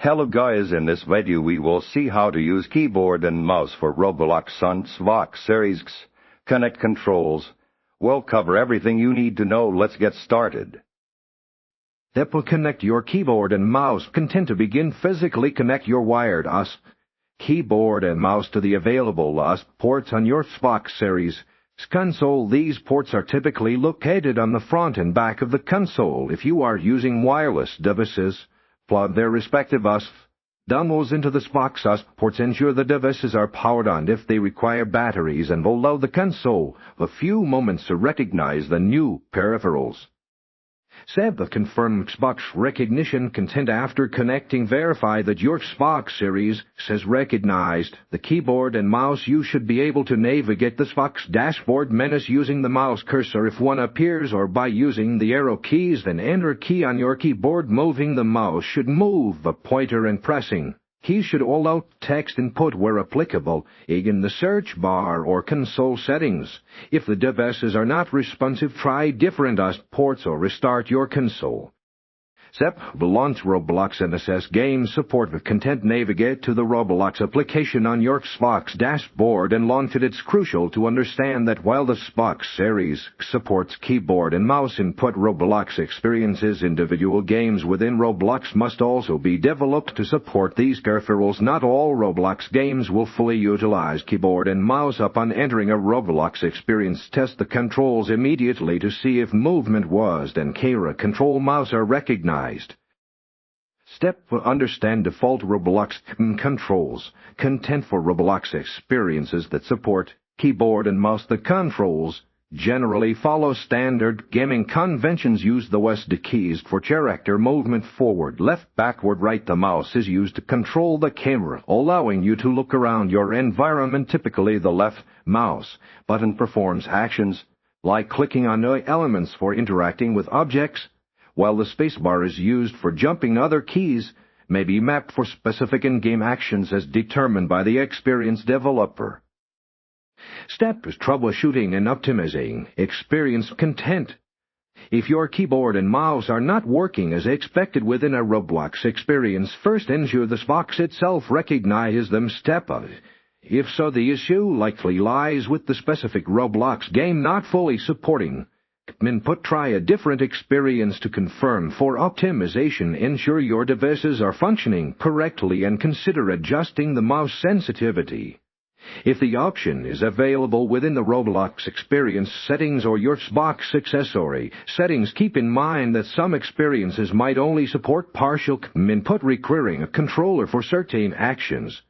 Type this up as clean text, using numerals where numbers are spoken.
Hello guys, in this video we will see how to use keyboard and mouse for Roblox on Xbox Series X. Connect controls. We'll cover everything you need to know. Let's get started. Step will connect your keyboard and mouse. Content to begin physically connect your wired US keyboard and mouse to the available US ports on your Xbox Series X console. These ports are typically located on the front and back of the console. If you are using wireless devices, plug their respective US dongles into the Xbox US ports. Ensure the devices are powered on. If they require batteries, and will allow the console a few moments to recognize the new peripherals. Step the confirm Xbox recognition. Content after connecting, verify that your Xbox Series has recognized the keyboard and mouse. You should be able to navigate the Xbox dashboard menus using the mouse cursor if one appears, or by using the arrow keys. Then enter key on your keyboard. Moving the mouse should move the pointer, and pressing keys should allow text input where applicable in the search bar or console settings. If the devices are not responsive, try different US ports or restart your console. Step launch Roblox and assess game support. With content, navigate to the Roblox application on your Xbox dashboard and launch it. It's crucial to understand that while the Xbox Series supports keyboard and mouse input, Roblox experiences individual games within Roblox must also be developed to support these peripherals. Not all Roblox games will fully utilize keyboard and mouse. Upon entering a Roblox experience, test the controls immediately to see if movement was and camera control mouse are recognized. Step understand default Roblox controls. Content for Roblox experiences that support keyboard and mouse. The controls generally follow standard gaming conventions. Use the WASD keys for character movement: forward, left, backward, right. The mouse is used to control the camera, allowing you to look around your environment. Typically, the left mouse button performs actions like clicking on elements for interacting with objects, while the spacebar is used for jumping. Other keys may be mapped for specific in-game actions as determined by the experienced developer. Step is troubleshooting and optimizing experience. Content. If your keyboard and mouse are not working as expected within a Roblox experience, first ensure the Xbox itself recognizes them. Step if so, the issue likely lies with the specific Roblox game not fully supporting input. Try a different experience to confirm. For optimization, ensure your devices are functioning correctly and consider adjusting the mouse sensitivity. If the option is available within the Roblox experience settings or your Xbox accessory settings, keep in mind that some experiences might only support partial input, requiring a controller for certain actions.